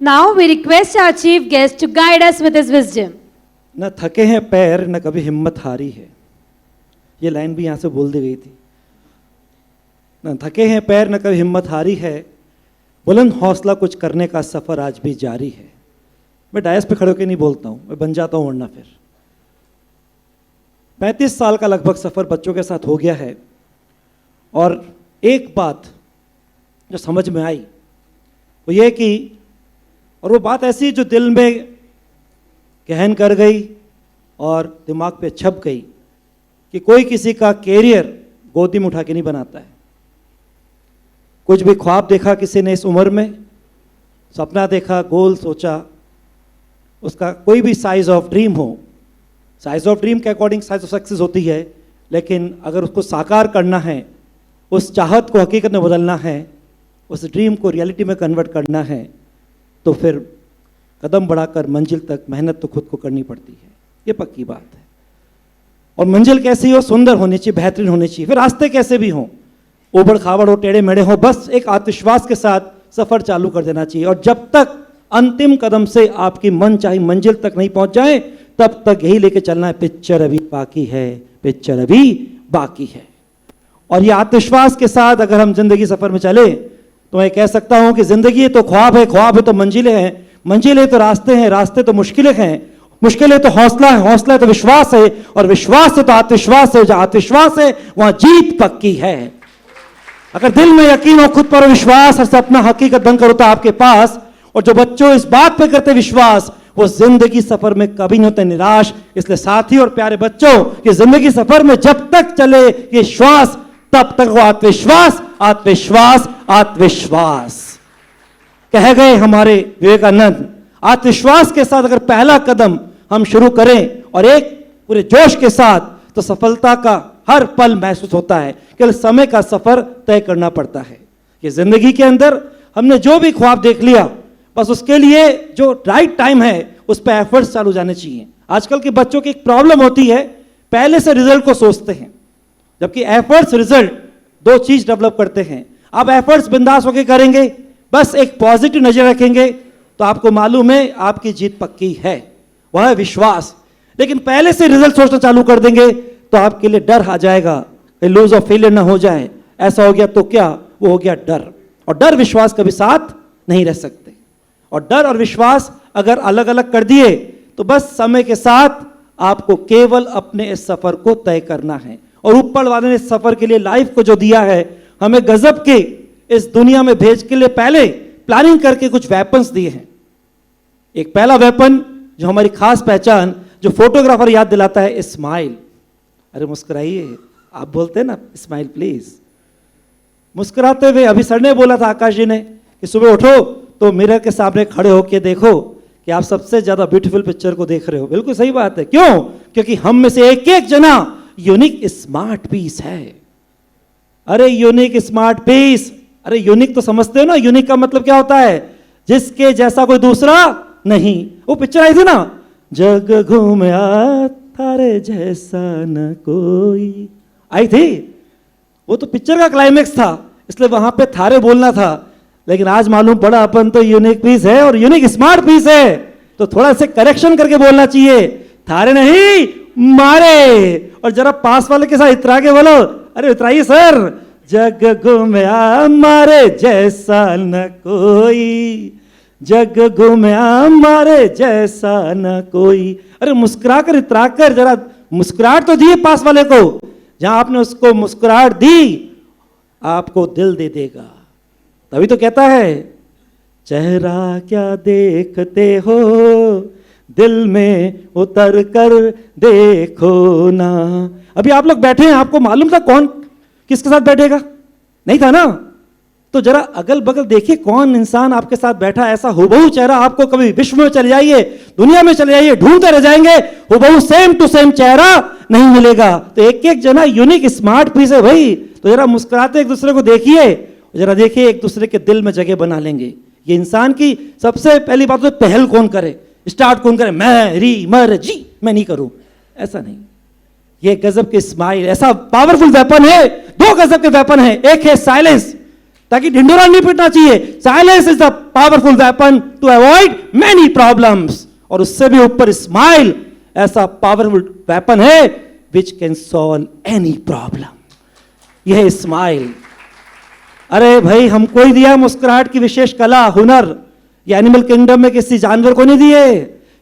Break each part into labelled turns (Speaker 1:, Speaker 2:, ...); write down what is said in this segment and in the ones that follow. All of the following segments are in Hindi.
Speaker 1: Now we request our chief guest to guide us with his wisdom.
Speaker 2: न थके हैं पैर न कभी हिम्मत हारी है, ये लाइन भी यहाँ से बोल दी गई थी। न थके हैं पैर न कभी हिम्मत हारी है, बुलंद हौसला कुछ करने का सफर आज भी जारी है। मैं डायस पे खड़े होकर नहीं बोलता हूँ, मैं बन जाता हूँ वरना फिर। 35 साल का लगभग सफर बच्चों के साथ हो गया है, और एक बात जो समझ में आई वो ये कि, और वो बात ऐसी जो दिल में गहन कर गई और दिमाग पे छप गई, कि कोई किसी का कैरियर गोदी में उठा के नहीं बनाता है। कुछ भी ख्वाब देखा किसी ने इस उम्र में, सपना देखा, गोल सोचा, उसका कोई भी साइज ऑफ ड्रीम हो, साइज ऑफ ड्रीम के अकॉर्डिंग साइज ऑफ सक्सेस होती है, लेकिन अगर उसको साकार करना है, उस चाहत को हकीकत में बदलना है, उस ड्रीम को रियलिटी में कन्वर्ट करना है, तो फिर कदम बढ़ाकर मंजिल तक मेहनत तो खुद को करनी पड़ती है। ये पक्की बात है। और मंजिल कैसी हो? सुंदर होनी चाहिए, बेहतरीन होनी चाहिए। फिर रास्ते कैसे भी हों, उबड़ खाबड़ हो, टेढ़े मेढ़े हो, बस एक आत्मविश्वास के साथ सफर चालू कर देना चाहिए। और जब तक अंतिम कदम से आपकी मन चाही मंजिल तक नहीं पहुंच जाए, तब तक यही लेके चलना है, पिक्चर अभी बाकी है, पिक्चर अभी बाकी है। और ये आत्मविश्वास के साथ अगर हम जिंदगी सफर में चले, तो मैं कह सकता हूं कि जिंदगी तो ख्वाब है, ख्वाब है तो मंजिलें हैं, मंजिलें तो रास्ते हैं, रास्ते तो मुश्किलें हैं, मुश्किलें तो हौसला है, हौसला है तो विश्वास है, और विश्वास है तो आत्मविश्वास है। जहां आत्मविश्वास है वहां जीत पक्की है। अगर दिल में यकीन हो, खुद पर विश्वास, और सपना हकीकत बनकर होता आपके पास, और जो बच्चों इस बात पे करते विश्वास, वो जिंदगी सफर में कभी नहीं होते निराश। इसलिए साथी और प्यारे बच्चों, कि जिंदगी सफर में जब तक चले ये श्वास, तब तक वो आत्मविश्वास, आत्मविश्वास, आत्मविश्वास। कह गए हमारे विवेकानंद, आत्मविश्वास के साथ अगर पहला कदम हम शुरू करें और एक पूरे जोश के साथ, तो सफलता का हर पल महसूस होता है। केवल समय का सफर तय करना पड़ता है। कि जिंदगी के अंदर हमने जो भी ख्वाब देख लिया, बस उसके लिए जो राइट टाइम है उस पर एफर्ट्स चालू जाने चाहिए। आजकल के बच्चों की एक प्रॉब्लम होती है, पहले से रिजल्ट को सोचते हैं, जबकि एफर्ट्स रिजल्ट दो चीज डेवलप करते हैं। आप एफर्ट्स बिंदास होकर करेंगे, बस एक पॉजिटिव नजर रखेंगे, तो आपको मालूम है आपकी जीत पक्की है। वह है विश्वास। लेकिन पहले से रिजल्ट सोचना चालू कर देंगे, तो आपके लिए डर आ जाएगा, लूज और फेलियर ना हो जाए। ऐसा हो गया तो क्या, वो हो गया डर। और डर विश्वास कभी साथ नहीं रह सकते। और डर और विश्वास अगर अलग अलग कर दिए, तो बस समय के साथ आपको केवल अपने इस सफर को तय करना है। और ऊपर वाले ने इस सफर के लिए लाइफ को जो दिया है, हमें गजब के इस दुनिया में भेज के लिए पहले प्लानिंग करके कुछ वेपन्स दिए हैं। एक पहला वेपन जो हमारी खास पहचान, जो फोटोग्राफर याद दिलाता है, स्माइल। अरे मुस्कुराइए, आप बोलते हैं ना स्माइल प्लीज। मुस्कुराते हुए, अभी सर ने बोला था, आकाश जी ने, कि सुबह उठो तो मिरर के सामने खड़े होकर देखो कि आप सबसे ज्यादा ब्यूटीफुल पिक्चर को देख रहे हो। बिल्कुल सही बात है। क्यों? क्योंकि हम में से एक एक जना यूनिक स्मार्ट पीस है। अरे यूनिक स्मार्ट पीस, अरे यूनिक तो समझते हो ना, यूनिक का मतलब क्या होता है? जिसके जैसा कोई दूसरा नहीं। वो पिक्चर आई थी ना, जग घूमया थारे जैसा न कोई, आई थी। वो तो पिक्चर का क्लाइमेक्स था, इसलिए वहां पे थारे बोलना था। लेकिन आज मालूम पड़ा अपन तो यूनिक पीस है और यूनिक स्मार्ट पीस है, तो थोड़ा से करेक्शन करके बोलना चाहिए, थारे नहीं मारे। और जरा पास वाले के साथ इतरा के बोलो, अरे इतराइए सर, जग घूमया मारे जैसा न कोई, जग घूमया मारे जैसा न कोई। अरे मुस्कुरा कर इतरा कर जरा मुस्कुराहट तो दिए पास वाले को। जहां आपने उसको मुस्कुराहट दी, आपको दिल दे देगा। तभी तो कहता है, चेहरा क्या देखते हो, दिल में उतर कर देखो ना। अभी आप लोग बैठे हैं, आपको मालूम था कौन किसके साथ बैठेगा? नहीं था ना? तो जरा अगल बगल देखिए कौन इंसान आपके साथ बैठा। ऐसा हुबहू चेहरा आपको कभी विश्व में चले जाइए, दुनिया में चले जाइए, ढूंढते रह जाएंगे, हुबहू सेम टू सेम चेहरा नहीं मिलेगा। तो एक एक जना यूनिक स्मार्ट पीस है भाई। तो जरा मुस्कुराते एक दूसरे को देखिए, जरा देखिए एक दूसरे के दिल में जगह बना लेंगे। ये इंसान की सबसे पहली बात तो पहल कौन करे, स्टार्ट कौन करे? मैं री मर जी, मैं नहीं करूं, ऐसा नहीं। ये गजब के स्माइल ऐसा पावरफुल वेपन है। दो गजब के वेपन है, एक है साइलेंस, ताकि ढिंडोरा नहीं पिटना चाहिए। Silence is the powerful weapon to avoid many problems. और उससे भी ऊपर स्माइल ऐसा पावरफुल वेपन है which can solve any problem. यह स्माइल, अरे भाई हमको ही दिया मुस्कुराहट की विशेष कला हुनर। ये एनिमल किंगडम में किसी जानवर को नहीं दिए।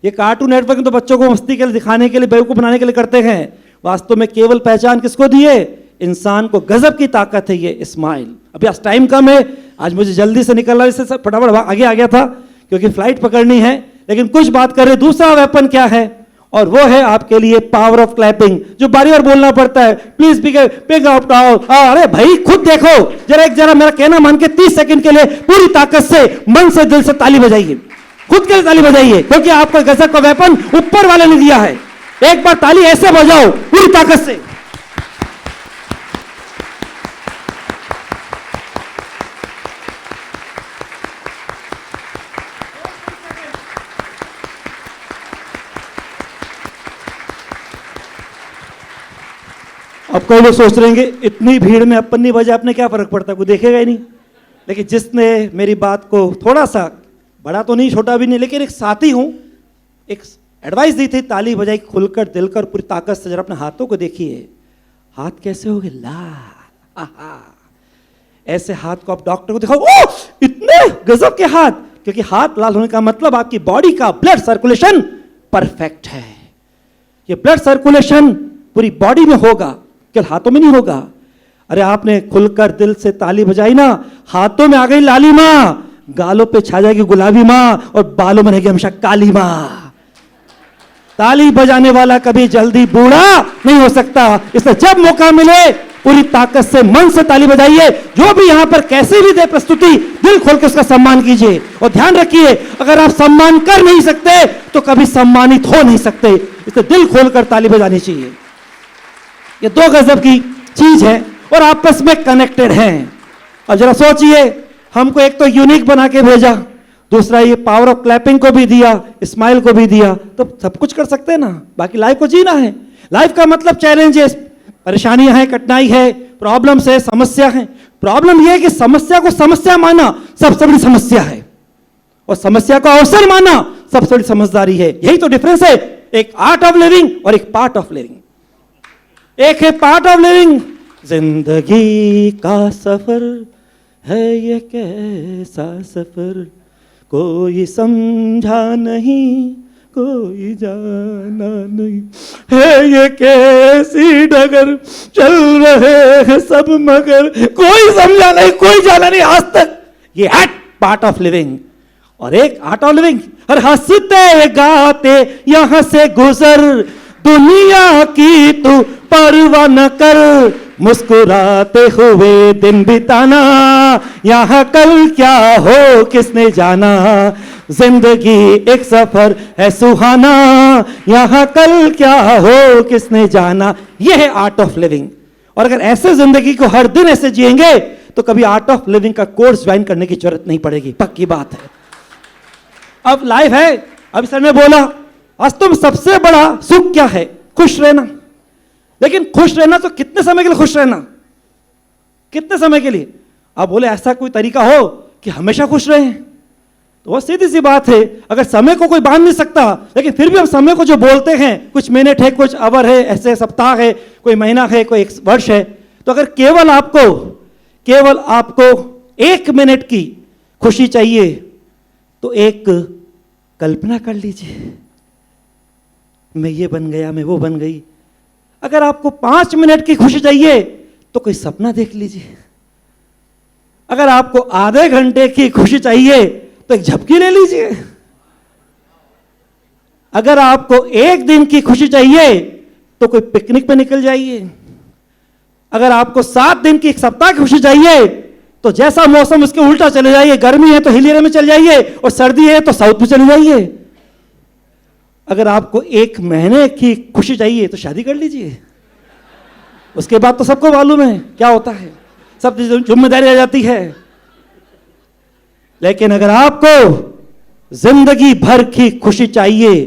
Speaker 2: ये कार्टून नेटवर्क में तो बच्चों को मस्ती के लिए, दिखाने के लिए, बेवकूफ बनाने के लिए करते हैं। वास्तव में केवल पहचान किसको दिए? इंसान को। गजब की ताकत है ये स्माइल। अभी आज टाइम कम है, आज मुझे जल्दी से निकलना, इससे फटाफट आगे आ गया था क्योंकि फ्लाइट पकड़नी है। लेकिन कुछ बात करें, दूसरा वेपन क्या है? और वो है आपके लिए पावर ऑफ क्लैपिंग, जो बारी बार बोलना पड़ता है। Please pick up. अरे भाई खुद देखो जरा मेरा कहना मान के 30 सेकंड के लिए पूरी ताकत से, मन से, दिल से ताली बजाइए। खुद के लिए ताली बजाइए क्योंकि आपको गजब का वेपन ऊपर वाले ने दिया है। एक बार ताली ऐसे बजाओ पूरी ताकत से। अब कोई लोग सोच रहे हैं इतनी भीड़ में अपन नहीं बजा, अपने क्या फर्क पड़ता, कोई देखेगा ही नहीं। लेकिन जिसने मेरी बात को थोड़ा सा, बड़ा तो नहीं छोटा भी नहीं, लेकिन एक साथी हूं, एक एडवाइस दी थी, ताली बजाई खुलकर दिलकर पूरी ताकत से। जरा अपने हाथों को देखिए, हाथ कैसे हो गए लाल। आहा, ऐसे हाथ को आप डॉक्टर को दिखाओ, ओ इतने गजब के हाथ। क्योंकि हाथ लाल होने का मतलब आपकी बॉडी का ब्लड सर्कुलेशन परफेक्ट है। ये ब्लड सर्कुलेशन पूरी बॉडी में होगा, केवल हाथों में नहीं होगा। अरे आपने खुलकर दिल से ताली बजाई ना, हाथों में आ गई लाली माँ, गालों पे छा जाएगी गुलाबी माँ, और बालों में रहेगी हमेशा काली माँ। ताली बजाने वाला कभी जल्दी बूढ़ा नहीं हो सकता। इसलिए जब मौका मिले पूरी ताकत से, मन से ताली बजाइए। जो भी यहां पर कैसे भी दे प्रस्तुति, दिल खोल के उसका सम्मान कीजिए। और ध्यान रखिए, अगर आप सम्मान कर नहीं सकते तो कभी सम्मानित हो नहीं सकते। इसलिए दिल खोलकर ताली बजानी चाहिए। ये दो गजब की चीज है और आपस में कनेक्टेड हैं। अब जरा सोचिए, हमको एक तो यूनिक बना के भेजा, दूसरा ये पावर ऑफ क्लैपिंग को भी दिया, स्माइल को भी दिया, तो सब कुछ कर सकते हैं ना। बाकी लाइफ को जीना है। लाइफ का मतलब चैलेंजेस, परेशानियां हैं, कठिनाई है, प्रॉब्लम्स है, समस्या है। प्रॉब्लम यह है कि समस्या को समस्या माना सबसे बड़ी समस्या है, और समस्या को अवसर माना सबसे बड़ी समझदारी है। यही तो डिफरेंस है, एक आर्ट ऑफ लिविंग और एक पार्ट ऑफ लिविंग। एक है पार्ट ऑफ लिविंग, जिंदगी का सफर है ये कैसा सफर, कोई समझा नहीं, कोई जाना नहीं, है ये कैसी डगर, चल रहे हैं सब मगर, कोई समझा नहीं, कोई जाना नहीं आज तक। ये है पार्ट ऑफ लिविंग। और एक आर्ट ऑफ लिविंग, हर हंसते गाते यहां से गुजर, दुनिया की तू परवाह न कर, मुस्कुराते हुए दिन बिताना, यहां कल क्या हो किसने जाना, जिंदगी एक सफर है सुहाना, यहां कल क्या हो किसने जाना। यह है आर्ट ऑफ लिविंग। और अगर ऐसे जिंदगी को हर दिन ऐसे जिएंगे तो कभी आर्ट ऑफ लिविंग का कोर्स ज्वाइन करने की जरूरत नहीं पड़ेगी, पक्की बात है। अब लाइफ है, अभी सर ने बोला वास्तव में सबसे बड़ा सुख क्या है? खुश रहना। लेकिन खुश रहना तो कितने समय के लिए खुश रहना? कितने समय के लिए? आप बोले ऐसा कोई तरीका हो कि हमेशा खुश रहें, तो वो सीधी सी बात है। अगर समय को कोई बांध नहीं सकता, लेकिन फिर भी हम समय को जो बोलते हैं, कुछ मिनट है, कुछ आवर है, ऐसे सप्ताह है, कोई महीना है, कोई एक वर्ष है, तो अगर केवल आपको 1 मिनट की खुशी चाहिए तो एक कल्पना कर लीजिए, मैं ये बन गया, मैं वो बन गई। अगर आपको 5 मिनट की खुशी चाहिए तो कोई सपना देख लीजिए। अगर आपको आधे घंटे की खुशी चाहिए तो एक झपकी ले लीजिए। अगर आपको 1 दिन की खुशी चाहिए तो कोई पिकनिक पे निकल जाइए। अगर आपको 7 दिन की, 1 सप्ताह की खुशी चाहिए तो जैसा मौसम उसके उल्टा चले जाइए। गर्मी है तो हिल एरिया में चले जाइए, और सर्दी है तो साउथ में चले जाइए। अगर आपको 1 महीने की खुशी चाहिए तो शादी कर लीजिए। उसके बाद तो सबको मालूम है क्या होता है, सब जिम्मेदारी आ जाती है। लेकिन अगर आपको जिंदगी भर की खुशी चाहिए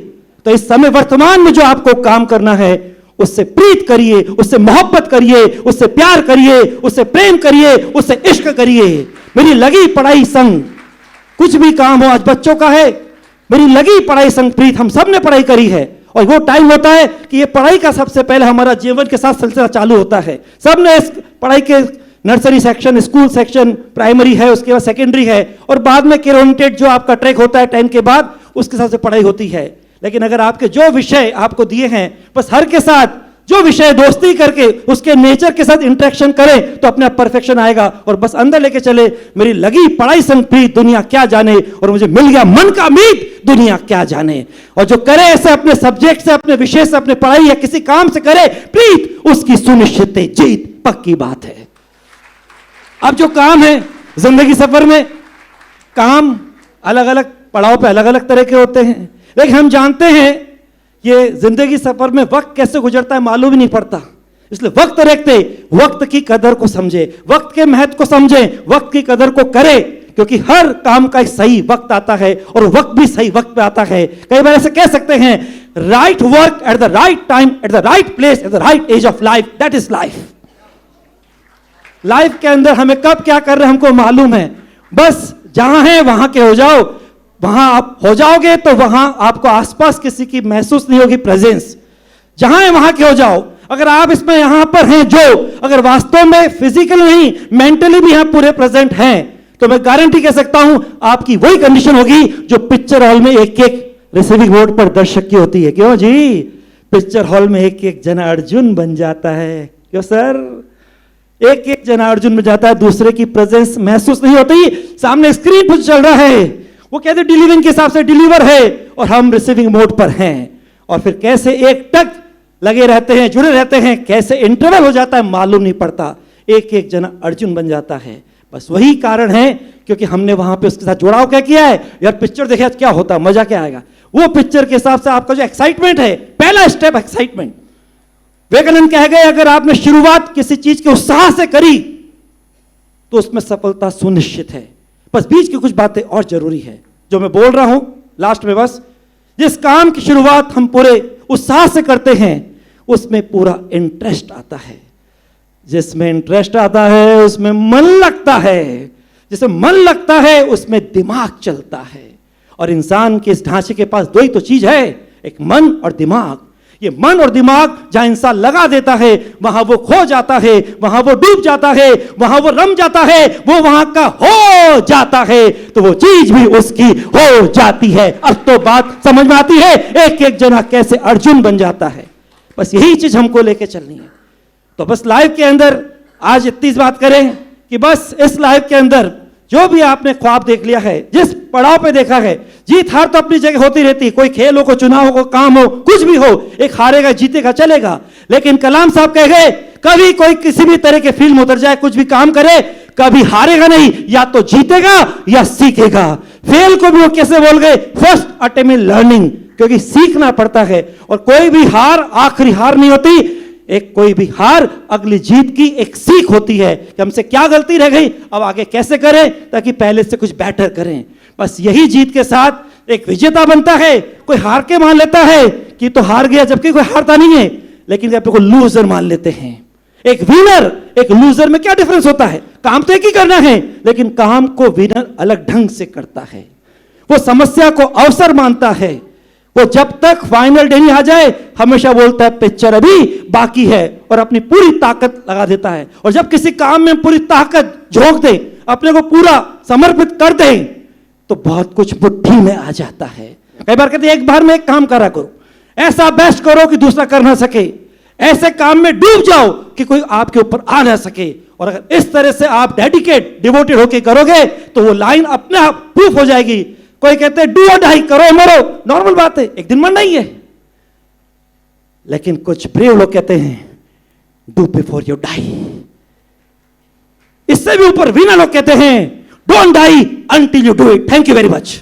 Speaker 2: तो इस समय वर्तमान में जो आपको काम करना है उससे प्रीत करिए, उससे मोहब्बत करिए, उससे प्यार करिए, उससे प्रेम करिए, उससे इश्क करिए। मेरी लगी पढ़ाई संग, कुछ भी काम हो, आज बच्चों का है, मेरी लगी पढ़ाई संग प्रीत, हम सब ने पढ़ाई करी है। और वो टाइम होता है कि ये पढ़ाई का सबसे पहले हमारा जीवन के साथ सिलसिला चालू होता है। सब ने इस पढ़ाई के nursery section, school section, primary है, उसके बाद सेकेंडरी है, और बाद में कैरियर जो आपका ट्रैक होता है 10 के बाद, उसके हिसाब से पढ़ाई होती है। लेकिन अगर आपके जो विषय आपको दिए हैं, बस हर के साथ जो विषय दोस्ती करके उसके नेचर के साथ इंटरेक्शन करें तो अपने आप परफेक्शन आएगा। और बस अंदर लेके चले, मेरी लगी पढ़ाई संग प्रीत दुनिया क्या जाने, और मुझे मिल गया मन का मीत दुनिया क्या जाने। और जो करे ऐसे अपने सब्जेक्ट से, अपने विषय से, अपने पढ़ाई या किसी काम से करे प्रीत, उसकी सुनिश्चित जीत पक्की बात है। अब जो काम है जिंदगी सफर में, काम अलग अलग पड़ाव पे अलग अलग तरह के होते हैं, लेकिन हम जानते हैं ये जिंदगी सफर में वक्त कैसे गुजरता है मालूम ही नहीं पड़ता। इसलिए वक्त रखते वक्त की कदर को समझे, वक्त के महत्व को समझे, वक्त की कदर को करे, क्योंकि हर काम का एक सही वक्त आता है और वक्त भी सही वक्त पे आता है। कई बार ऐसे कह सकते हैं, right work at the right time at the right place at the right age of life, that is life. Life के अंदर हमें कब क्या कर रहे हैं हमको मालूम है। बस जहां है वहां के हो जाओ, वहां आप हो जाओगे तो वहां आपको आसपास किसी की महसूस नहीं होगी प्रेजेंस। जहां है वहां के हो जाओ। अगर आप इसमें यहां पर हैं, जो अगर वास्तव में फिजिकल नहीं मेंटली भी यहां पूरे प्रेजेंट हैं, तो मैं गारंटी कह सकता हूं आपकी वही कंडीशन होगी जो पिक्चर हॉल में एक एक रिसीविंग बोर्ड पर दर्शक की होती है। क्यों जी? पिक्चर हॉल में एक एक जना अर्जुन बन जाता है। क्यों सर? एक एक जना अर्जुन बन जाता है, दूसरे की प्रेजेंस महसूस नहीं होती। सामने स्क्रीन पर चल रहा है, वो कहते डिलीवरिंग के हिसाब से डिलीवर है और हम रिसीविंग मोड पर हैं। और फिर कैसे एक टक लगे रहते हैं, जुड़े रहते हैं, कैसे इंटरवल हो जाता है मालूम नहीं पड़ता। एक एक जना अर्जुन बन जाता है। बस वही कारण है क्योंकि हमने वहां पे उसके साथ जुड़ाव क्या किया है। यार पिक्चर देखे क्या होता, मजा क्या आएगा। वो पिक्चर के हिसाब से आपका जो एक्साइटमेंट है, पहला स्टेप एक्साइटमेंट। विवेकानंद कह गए, अगर आपने शुरुआत किसी चीज के उत्साह से करी तो उसमें सफलता सुनिश्चित है। बस बीच की कुछ बातें और जरूरी है जो मैं बोल रहा हूं लास्ट में। बस जिस काम की शुरुआत हम पूरे उत्साह से करते हैं उसमें पूरा इंटरेस्ट आता है। जिसमें इंटरेस्ट आता है उसमें मन लगता है, जिसमें मन लगता है उसमें दिमाग चलता है। और इंसान के इस ढांचे के पास दो ही तो चीज है, एक मन और दिमाग। ये मन और दिमाग जहां इंसान लगा देता है वहां वो खो जाता है, वहां वो डूब जाता है, वहां वो रम जाता है, वो वहां का हो जाता है, तो वो चीज भी उसकी हो जाती है। अब तो बात समझ में आती है, एक एक जना कैसे अर्जुन बन जाता है। बस यही चीज हमको लेके चलनी है। तो बस लाइफ के अंदर आज इतनी बात करें कि बस इस लाइफ के अंदर जो भी आपने ख्वाब देख लिया है, जिस पड़ाव पे देखा है, जीत हार तो अपनी जगह होती रहती, कोई खेल हो, कोई चुनाव हो, कोई काम हो, कुछ भी हो, एक हारेगा जीतेगा चलेगा। लेकिन कलाम साहब कह गए, कभी कोई किसी भी तरह के फील्ड में उतर जाए, कुछ भी काम करे, कभी हारेगा नहीं, या तो जीतेगा या सीखेगा। फेल को भी वो कैसे बोल गए, फर्स्ट अटेम्प्ट इन लर्निंग, क्योंकि सीखना पड़ता है। और कोई भी हार आखिरी हार नहीं होती, एक कोई भी हार अगली जीत की एक सीख होती है कि हमसे क्या गलती रह गई, अब आगे कैसे करें ताकि पहले से कुछ बेटर करें। बस यही जीत के साथ एक विजेता बनता है। कोई हार के मान लेता है कि तो हार गया, जबकि कोई हारता नहीं है, लेकिन अपने को लूजर मान लेते हैं। एक विनर एक लूजर में क्या डिफरेंस होता है? काम तो एक ही करना है, लेकिन काम को विनर अलग ढंग से करता है। वो समस्या को अवसर मानता है। वो जब तक फाइनल डे नहीं आ जाए हमेशा बोलता है पिक्चर अभी बाकी है, और अपनी पूरी ताकत लगा देता है। और जब किसी काम में पूरी ताकत झोंक दे, अपने को पूरा समर्पित कर दे, तो बहुत कुछ मुट्ठी में आ जाता है। कई बार कहते हैं एक बार में एक काम करा करो, ऐसा बेस्ट करो कि दूसरा कर ना सके, ऐसे काम में डूब जाओ कि कोई आपके ऊपर आ ना सके। और अगर इस तरह से आप डेडिकेट डिवोटेड होकर करोगे तो वो लाइन अपने आप प्रूफ हो जाएगी। कोई कहते हैं डू और डाई, करो मरो, नॉर्मल बात है, एक दिन मरना ही है। लेकिन कुछ ब्रेव लोग कहते हैं डू बिफोर यू डाई। इससे भी ऊपर विनर लोग कहते हैं don't die until you do it. Thank you very much.